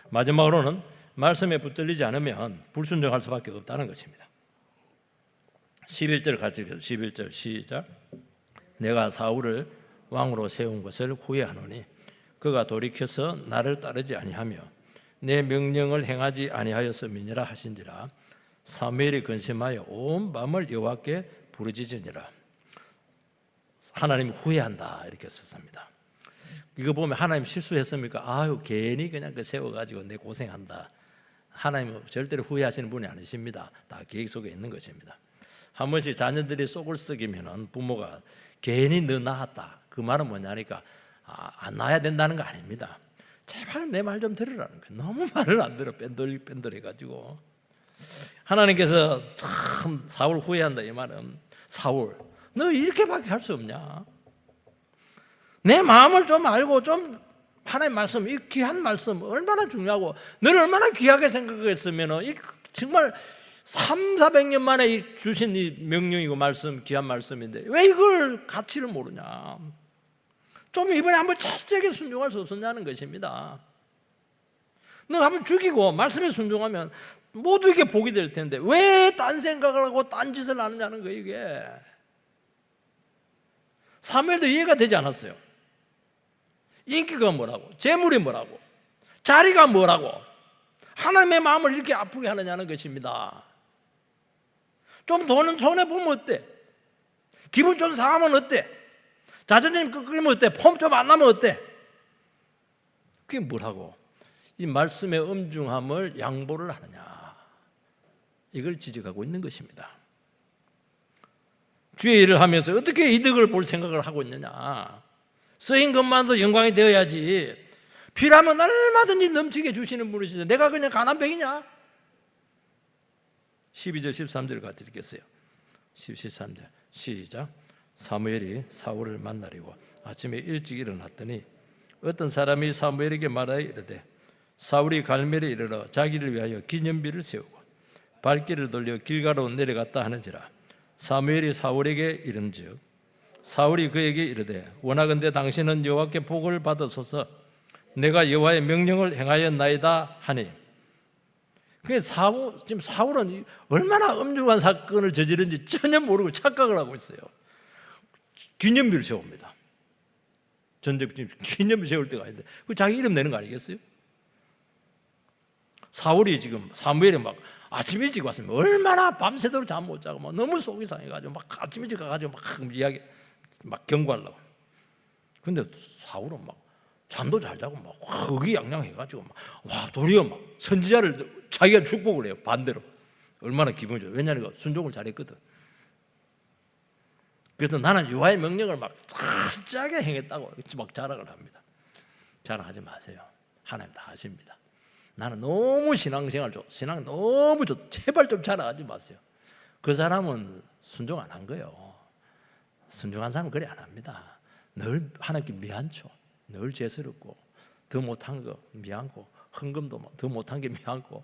[SPEAKER 1] 마지막으로는 말씀에 붙들리지 않으면 불순종할 수밖에 없다는 것입니다. 11절 같이 읽어요. 11절 시작. 내가 사울을 왕으로 세운 것을 후회하노니 그가 돌이켜서 나를 따르지 아니하며 내 명령을 행하지 아니하였음이니라 하신지라. 사무엘이 근심하여 온 밤을 여호와께 부르짖으니라. 하나님 후회한다 이렇게 썼습니다. 이거 보면 하나님 실수했습니까? 괜히 그냥 세워가지고 내 고생한다. 하나님은 절대로 후회하시는 분이 아니십니다. 다 계획 속에 있는 것입니다. 한 번씩 자녀들이 속을 썩이면 부모가 괜히 너 낳았다. 그 말은 뭐냐니까 안 낳아야 된다는 거 아닙니다. 제발 내 말 좀 들으라는 거예요. 너무 말을 안 들어 뺀돌해가지고. 하나님께서 참 사울 후회한다 이 말은 사울 너 이렇게밖에 할 수 없냐? 내 마음을 좀 알고 좀 하나님 말씀 이 귀한 말씀 얼마나 중요하고 너를 얼마나 귀하게 생각했으면 정말 300-400년 만에 주신 이 명령이고 말씀 귀한 말씀인데 왜 이걸 가치를 모르냐? 좀 이번에 한번 철저하게 순종할 수 없었냐는 것입니다. 너 한번 죽이고 말씀에 순종하면 모두에게 복이 될 텐데 왜 딴 생각을 하고 딴 짓을 하느냐는 거예요. 이게 사무엘도 이해가 되지 않았어요. 인기가 뭐라고, 재물이 뭐라고, 자리가 뭐라고 하나님의 마음을 이렇게 아프게 하느냐는 것입니다. 좀 돈은 손해보면 어때? 기분 좀 상하면 어때? 자존심 꺾이면 어때? 폼 좀 안 나면 어때? 그게 뭐라고? 이 말씀의 엄중함을 양보를 하느냐, 이걸 지적하고 있는 것입니다. 주의 일을 하면서 어떻게 이득을 볼 생각을 하고 있느냐? 쓰인 것만도 영광이 되어야지. 필요하면 얼마든지 넘치게 주시는 분이시죠. 내가 그냥 가난뱅이냐? 12절 13절 같이 읽겠어요. 13절 시작. 사무엘이 사울을 만나려고 아침에 일찍 일어났더니 어떤 사람이 사무엘에게 말하여 이르되 사울이 갈멜에 이르러 자기를 위하여 기념비를 세우고 발길을 돌려 길가로 내려갔다 하는지라. 사무엘이 사울에게 이른즉 사울이 그에게 이르되 원하건대 당신은 여호와께 복을 받으소서. 내가 여호와의 명령을 행하였나이다 하니. 지금 사울은 얼마나 엄중한 사건을 저지른지 전혀 모르고 착각을 하고 있어요. 기념비를 세웁니다. 전쟁 기념비 세울 때가 아닌데 그 자기 이름 내는 거 아니겠어요? 사울이 지금 사무엘이 막 아침 일찍 왔으면 얼마나 밤새도록 잠 못 자고 막 너무 속이 상해가지고 막 아침 일찍 가가지고 막 이야기 막 경고하려고. 근데 사울은 막 잠도 잘 자고 막 의기양양해가지고 와 도리어 막 선지자를 자기가 축복을 해요. 반대로 얼마나 기분이 좋아요. 왜냐하면 순종을 잘했거든. 그래서 나는 여호와의 명령을 막 철저하게 행했다고 막 자랑을 합니다. 자랑하지 마세요. 하나님 다 아십니다. 나는 너무 신앙생활 신앙 너무 제발 좀 자랑하지 마세요. 그 사람은 순종 안 한 거예요. 순종한 사람은 그래 안 합니다. 늘 하나님께 미안죠. 늘 죄스럽고 더 못한 거 미안고 헌금도 더 못한 게 미안고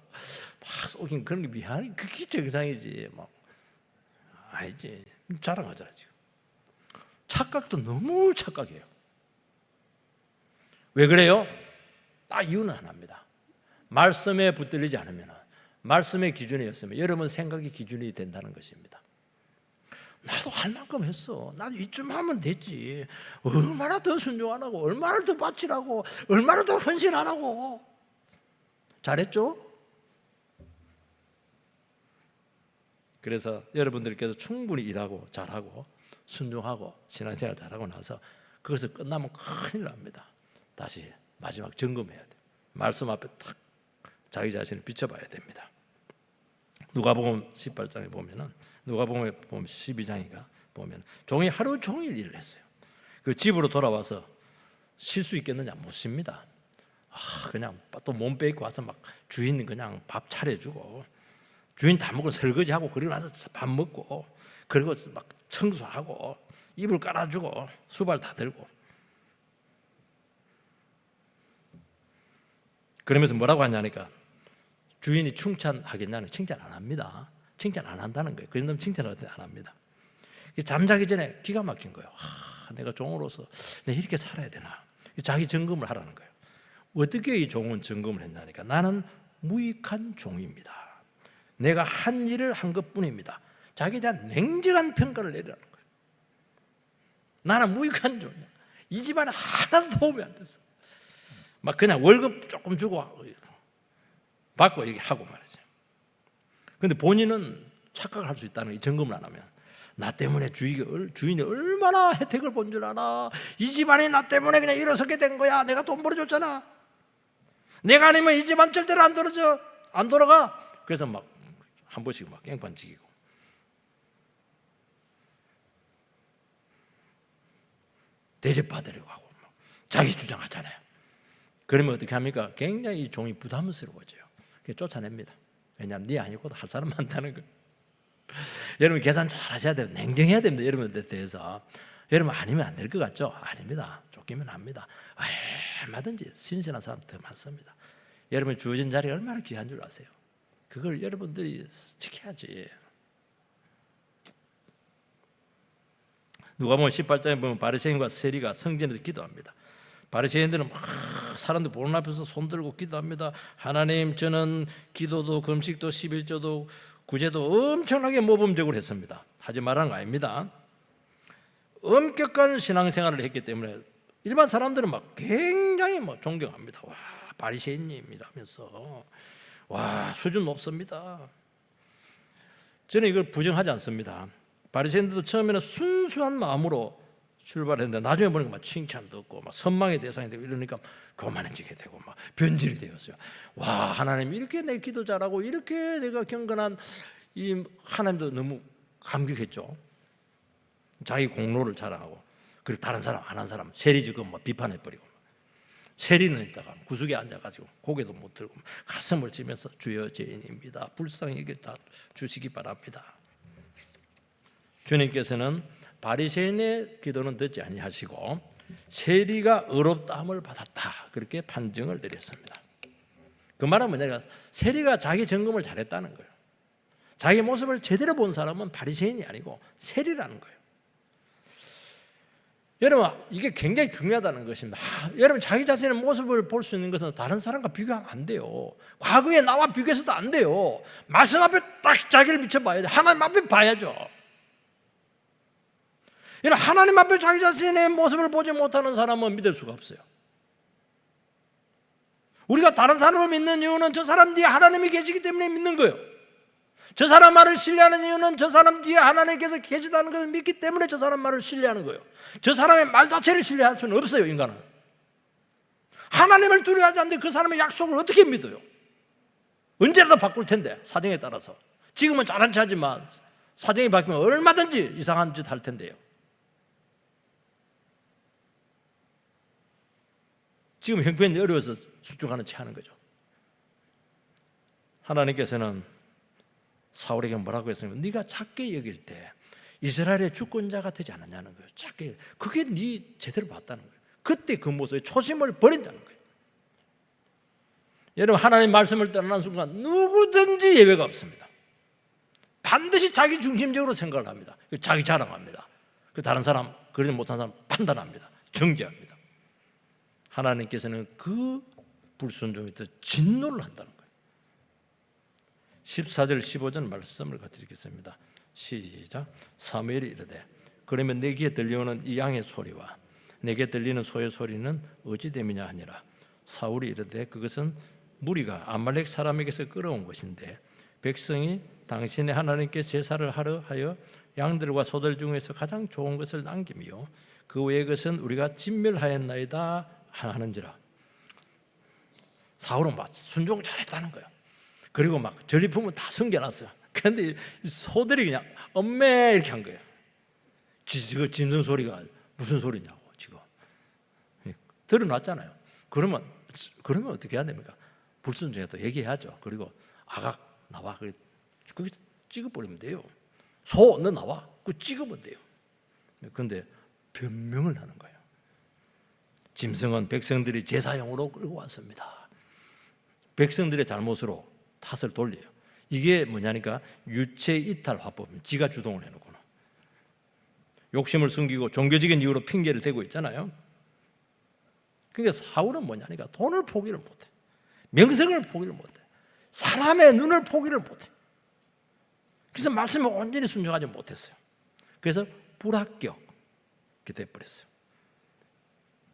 [SPEAKER 1] 막 속인 그런 게 미안해. 그게 정상이지. 막 아니지. 자랑하잖아 지금. 착각도 너무 착각해요. 왜 그래요? 딱 이유는 하나입니다. 말씀에 붙들리지 않으면, 말씀의 기준이었으면 여러분 생각이 기준이 된다는 것입니다. 나도 할 만큼 했어. 나도 이쯤 하면 됐지. 얼마나 더 순종하라고, 얼마나 더 바치라고, 얼마나 더 헌신하라고. 잘했죠? 그래서 여러분들께서 충분히 일하고 잘하고 순종하고 신앙생활 잘하고 나서 그것을 끝나면 큰일 납니다. 다시 마지막 점검해야 돼요. 말씀 앞에 딱 자기 자신을 비춰봐야 됩니다. 누가복음 18장에 보면은 누가복음에 보면 12장인가 보면 종이 하루 종일 일을 했어요. 그 집으로 돌아와서 쉴 수 있겠느냐 못 쉽니다. 그냥 또 몸 빼입고 와서 막 주인 그냥 밥 차려주고 주인 다 먹고 설거지하고 그리고 나서 밥 먹고 그리고 막 청소하고 이불 깔아주고 수발 다 들고 그러면서 뭐라고 하냐니까 주인이 칭찬하겠냐는 칭찬 안 합니다. 칭찬 안 한다는 거예요. 그 정도면 칭찬을 안 합니다. 잠자기 전에 기가 막힌 거예요. 내가 종으로서 내가 이렇게 살아야 되나. 자기 점검을 하라는 거예요. 어떻게 이 종은 점검을 했냐니까 나는 무익한 종입니다. 내가 한 일을 한 것뿐입니다. 자기에 대한 냉정한 평가를 내리라는 거예요. 나는 무익한 종이야. 이 집안에 하나도 도움이 안 됐어. 막 그냥 월급 조금 주고 받고 이렇게 하고 말이죠. 그런데 본인은 착각을 할 수 있다는 게 점검을 안 하면 나 때문에 주인이 얼마나 혜택을 본 줄 아나. 이 집안이 나 때문에 그냥 일어서게 된 거야. 내가 돈 벌어줬잖아. 내가 아니면 이 집안 절대로 안 돌아가. 그래서 막 한 번씩 막 깽판 지기고 대접받으려고 하고 자기 주장하잖아요. 그러면 어떻게 합니까? 굉장히 이 종이 부담스러워져요. 쫓아냅니다. 왜냐하면 네 아니고도 할 사람 많다는 거예요. 여러분 계산 잘 하셔야 돼요. 냉정해야 됩니다. 여러분에 대해서. 여러분 아니면 안 될 것 같죠? 아닙니다. 쫓기면 합니다. 얼마든지 신선한 사람 더 많습니다. 여러분 주어진 자리가 얼마나 귀한 줄 아세요? 그걸 여러분들이 지켜야지. 누가복음 18장에 보면 바리새인과 세리가 성전에서 기도합니다. 바리새인들은 막 사람들 보는 앞에서 손들고 기도합니다. 하나님 저는 기도도 금식도 11조도 구제도 엄청나게 모범적으로 했습니다. 하지 말라는 거 아닙니다. 엄격한 신앙생활을 했기 때문에 일반 사람들은 막 굉장히 막 존경합니다. 와 바리새인님이라면서 와 수준 높습니다. 저는 이걸 부정하지 않습니다. 바리새인들도 처음에는 순수한 마음으로 출발했는데 나중에 보니까 막 칭찬도 없고 막 선망의 대상이 되고 이러니까 교만해지게 되고 막 변질이 되었어요. 와 하나님 이렇게 내 기도 잘하고 이렇게 내가 경건한 이 하나님도 너무 감격했죠. 자기 공로를 자랑하고 그리고 다른 사람 안 한 사람 세리지금 막 비판해버리고 세리는 있다가 구석에 앉아가지고 고개도 못 들고 가슴을 치면서 주여 죄인입니다. 불쌍히 여겨 주시기 바랍니다. 주님께서는 바리새인의 기도는 듣지 아니하시고 세리가 의롭다함을 받았다 그렇게 판정을 내렸습니다. 그 말은 뭐냐면 세리가 자기 점검을 잘했다는 거예요. 자기 모습을 제대로 본 사람은 바리새인이 아니고 세리라는 거예요. 여러분, 이게 굉장히 중요하다는 것입니다. 여러분, 자기 자신의 모습을 볼 수 있는 것은 다른 사람과 비교하면 안 돼요. 과거에 나와 비교해서도 안 돼요. 말씀 앞에 딱 자기를 비춰봐야 돼. 하나님 앞에 봐야죠. 여러분, 하나님 앞에 자기 자신의 모습을 보지 못하는 사람은 믿을 수가 없어요. 우리가 다른 사람을 믿는 이유는 저 사람 뒤에 하나님이 계시기 때문에 믿는 거예요. 저 사람 말을 신뢰하는 이유는 저 사람 뒤에 하나님께서 계시다는 것을 믿기 때문에 저 사람 말을 신뢰하는 거예요. 저 사람의 말 자체를 신뢰할 수는 없어요. 인간은 하나님을 두려워하지 않는데 그 사람의 약속을 어떻게 믿어요? 언제라도 바꿀 텐데, 사정에 따라서. 지금은 잘한 체 하지만 사정이 바뀌면 얼마든지 이상한 짓 할 텐데요. 지금 형편이 어려워서 수중하는 체 하는 거죠. 하나님께서는 사울에게 뭐라고 했습니까? 네가 작게 여길 때 이스라엘의 주권자가 되지 않았냐는 거예요. 작게. 그게 네 제대로 봤다는 거예요. 그때 그 모습에 초심을 버린다는 거예요. 여러분, 하나님 말씀을 떠나는 순간 누구든지 예외가 없습니다. 반드시 자기 중심적으로 생각을 합니다. 자기 자랑합니다. 다른 사람, 그러지 못한 사람 판단합니다. 정죄합니다. 하나님께서는 그 불순종에 더 진노를 한다는 거예요. 14절 15절 말씀을 같이 읽겠습니다. 시작. 사무엘이 이르되 그러면 내 귀에 들려오는 이 양의 소리와 내게 들리는 소의 소리는 어찌 됨이냐 하니라. 사울이 이르되 그것은 무리가 아말렉 사람에게서 끌어온 것인데 백성이 당신의 하나님께 제사를 하려 하여 양들과 소들 중에서 가장 좋은 것을 남기며 그 외의 것은 우리가 진멸하였나이다 하는지라. 사울은 막 순종 잘했다는 거예요. 그리고 막 전리품은 다 숨겨놨어요. 그런데 소들이 그냥 엄매 이렇게 한 거예요. 그 짐승 소리가 무슨 소리냐고 지금 드러났잖아요. 그러면 어떻게 해야 됩니까? 불순종해도 얘기해야죠. 그리고 아각 나와. 거기서 찍어버리면 돼요. 소 너 나와. 그거 찍으면 돼요. 그런데 변명을 하는 거예요. 짐승은 백성들이 제사용으로 끌고 왔습니다. 백성들의 잘못으로 탓을 돌려요. 이게 뭐냐니까 유체 이탈 화법입니다. 지가 주동을 해놓구나. 욕심을 숨기고 종교적인 이유로 핑계를 대고 있잖아요. 그러니까 사울은 뭐냐니까 돈을 포기를 못해. 명성을 포기를 못해. 사람의 눈을 포기를 못해. 그래서 말씀에 온전히 순종하지 못했어요. 그래서 불합격 이렇게 돼버렸어요.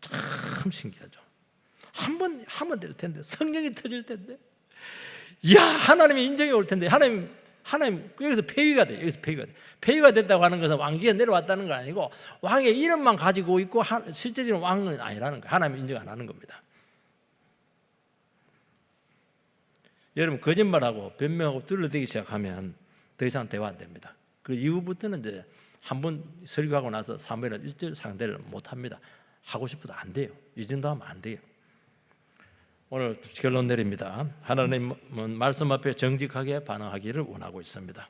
[SPEAKER 1] 참 신기하죠. 한 번 하면 될 텐데, 성령이 터질 텐데, 이야 하나님의 인정이 올 텐데, 하나님 여기서 폐위가 돼. 여기서 폐위가 됐다고 하는 것은 왕기에 내려왔다는 건 아니고 왕의 이름만 가지고 있고 실제적인 왕은 아니라는 거예요. 하나님 인정 안 하는 겁니다. 여러분, 거짓말하고 변명하고 둘러대기 시작하면 더 이상 대화 안 됩니다. 그 이후부터는 이제 한 번 설교하고 나서 사무엘은 일절 상대를 못 합니다. 하고 싶어도 안 돼요. 이 정도 하면 안 돼요. 오늘 결론 내립니다. 하나님은 말씀 앞에 정직하게 반응하기를 원하고 있습니다.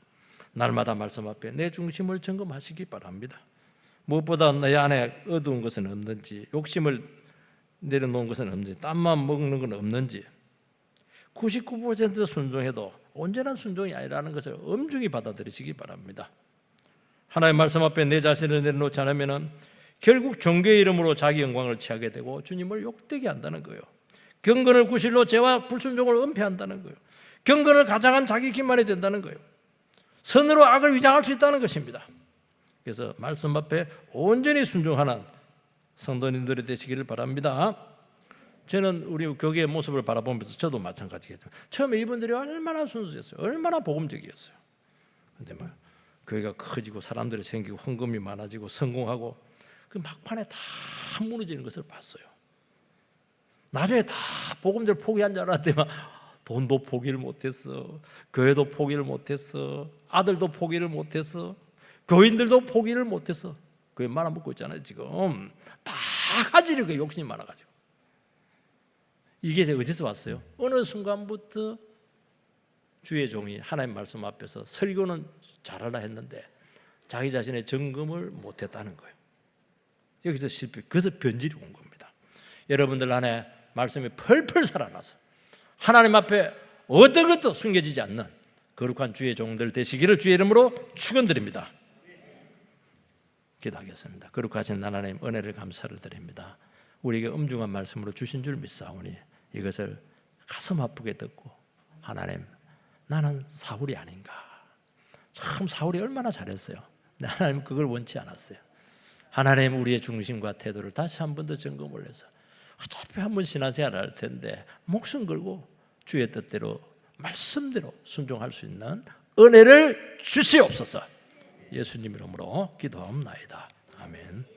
[SPEAKER 1] 날마다 말씀 앞에 내 중심을 점검하시기 바랍니다. 무엇보다 내 안에 어두운 것은 없는지, 욕심을 내려놓은 것은 없는지, 땀만 먹는 건 없는지, 99% 순종해도 온전한 순종이 아니라는 것을 엄중히 받아들이시기 바랍니다. 하나님의 말씀 앞에 내 자신을 내려놓지 않으면 결국 종교의 이름으로 자기 영광을 취하게 되고 주님을 욕되게 한다는 거예요. 경건을 구실로 죄와 불순종을 은폐한다는 거예요. 경건을 가장한 자기 기만이 된다는 거예요. 선으로 악을 위장할 수 있다는 것입니다. 그래서 말씀 앞에 온전히 순종하는 성도님들이 되시기를 바랍니다. 저는 우리 교회의 모습을 바라보면서 저도 마찬가지겠죠. 처음에 이분들이 얼마나 순수했어요. 얼마나 복음적이었어요. 그런데 막 교회가 커지고 사람들이 생기고 헌금이 많아지고 성공하고 그 막판에 다 무너지는 것을 봤어요. 나중에 다 복음들 포기한 줄 알았더니 돈도 포기를 못했어. 교회도 포기를 못했어. 아들도 포기를 못했어. 교인들도 포기를 못했어. 교회 말아먹고 있잖아요 지금. 다 가지려고 욕심이 많아가지고. 이게 어디서 왔어요? 어느 순간부터 주의 종이 하나님 말씀 앞에서 설교는 잘하려 했는데 자기 자신의 점검을 못했다는 거예요. 여기서 실패. 그래서 변질이 온 겁니다. 여러분들 안에 말씀이 펄펄 살아나서 하나님 앞에 어떤 것도 숨겨지지 않는 거룩한 주의 종들 되시기를 주의 이름으로 축원드립니다. 기도하겠습니다. 거룩하신 하나님, 은혜를 감사를 드립니다. 우리에게 엄중한 말씀으로 주신 줄 믿사오니 이것을 가슴 아프게 듣고, 하나님, 나는 사울이 아닌가. 참 사울이 얼마나 잘했어요. 근데 하나님 그걸 원치 않았어요. 하나님, 우리의 중심과 태도를 다시 한 번 더 점검을 해서 어차피 한 번 신앙생활 할 텐데 목숨 걸고 주의 뜻대로 말씀대로 순종할 수 있는 은혜를 주시옵소서. 예수님 이름으로 기도합니다. 아멘.